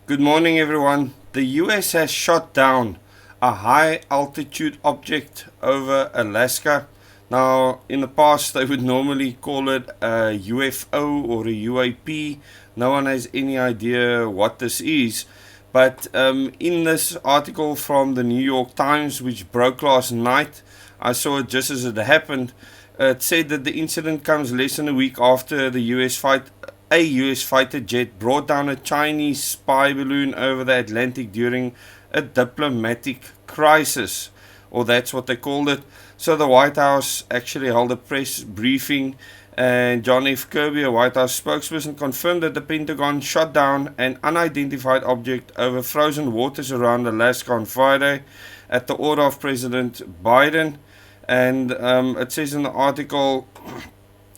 Good morning, everyone. The US has shot down a high altitude object over Alaska. Now, in the past, they would normally call it a UFO or a UAP. No one has any idea what this is. But in this article from the New York Times, which broke last night, I saw it just as it happened. It said that the incident comes less than a week after a US fighter jet brought down a Chinese spy balloon over the Atlantic during a diplomatic crisis, or that's what they called it. So the White House actually held a press briefing, and John F. Kirby, a White House spokesperson, confirmed that the Pentagon shot down an unidentified object over frozen waters around Alaska on Friday at the order of President Biden. And it says in the article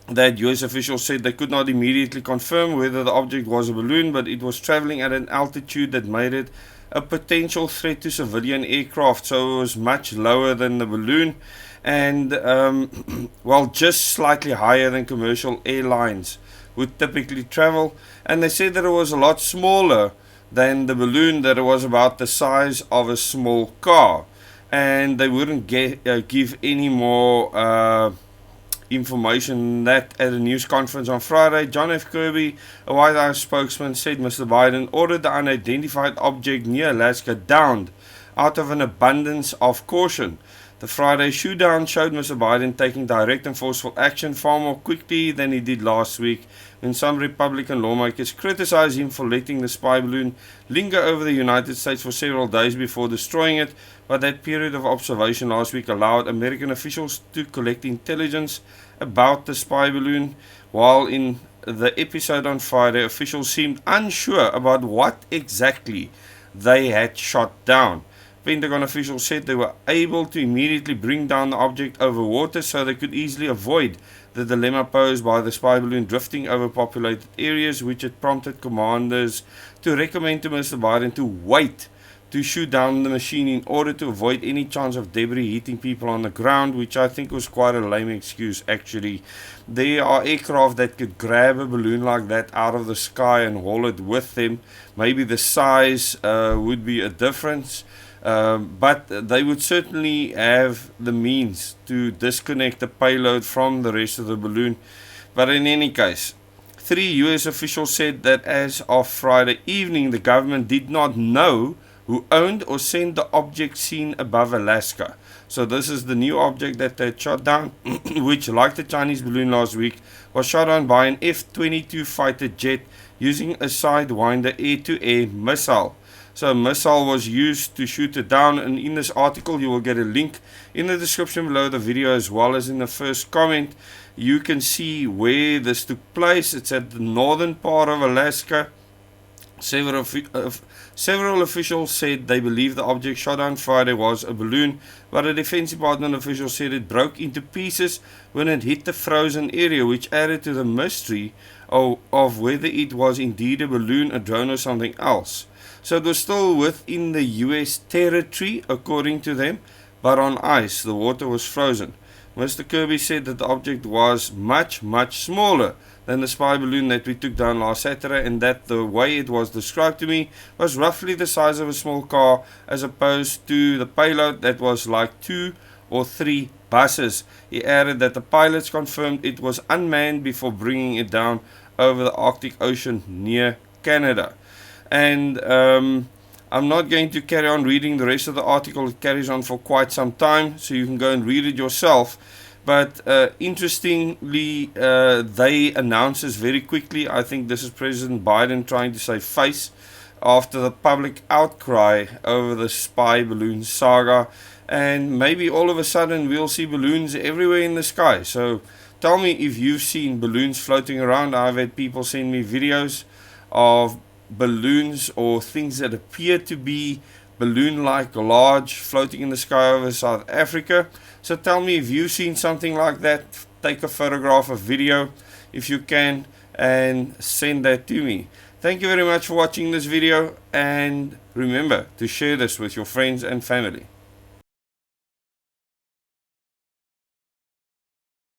that US officials said they could not immediately confirm whether the object was a balloon, but it was traveling at an altitude that made it a potential threat to civilian aircraft, so it was much lower than the balloon, and just slightly higher than commercial airlines would typically travel. And they said that it was a lot smaller than the balloon, that it was about the size of a small car, and they wouldn't give any more information that at a news conference on Friday. John F. Kirby, a White House spokesman, said Mr. Biden ordered the unidentified object near Alaska downed out of an abundance of caution. The Friday shootdown showed Mr. Biden taking direct and forceful action far more quickly than he did last week, when some Republican lawmakers criticized him for letting the spy balloon linger over the United States for several days before destroying it. But that period of observation last week allowed American officials to collect intelligence about the spy balloon, while in the episode on Friday, officials seemed unsure about what exactly they had shot down. Pentagon officials said they were able to immediately bring down the object over water, so they could easily avoid the dilemma posed by the spy balloon drifting over populated areas, which had prompted commanders to recommend to Mr. Biden to wait to shoot down the machine in order to avoid any chance of debris hitting people on the ground, which I think was quite a lame excuse actually. There are aircraft that could grab a balloon like that out of the sky and haul it with them. Maybe the size would be a difference. But they would certainly have the means to disconnect the payload from the rest of the balloon. But in any case, 3 US officials said that as of Friday evening, the government did not know who owned or sent the object seen above Alaska. So this is the new object that they shot down, which, like the Chinese balloon last week, was shot down by an F-22 fighter jet using a Sidewinder air-to-air missile. So a missile was used to shoot it down, and in this article you will get a link in the description below the video, as well as in the first comment. You can see where this took place. It's at the northern part of Alaska. Several officials said they believe the object shot down Friday was a balloon, but a Defense Department official said it broke into pieces when it hit the frozen area, which added to the mystery of whether it was indeed a balloon, a drone, or something else. So it was still within the US territory, according to them, but on ice. The water was frozen. Mr. Kirby said that the object was much, much smaller than the spy balloon that we took down last Saturday, and that the way it was described to me was roughly the size of a small car, as opposed to the payload that was like 2 or 3 buses. He added that the pilots confirmed it was unmanned before bringing it down over the Arctic Ocean near Canada. And I'm not going to carry on reading the rest of the article. It carries on for quite some time, so you can go and read it yourself. But interestingly, they announced this very quickly. I think this is President Biden trying to save face after the public outcry over the spy balloon saga. And maybe all of a sudden we'll see balloons everywhere in the sky. So tell me if you've seen balloons floating around. I've had people send me videos of balloons or things that appear to be balloon-like, large, floating in the sky over South Africa. So tell me if you've seen something like that. Take a photograph, a video if you can, and send that to me. Thank you very much for watching this video, and remember to share this with your friends and family.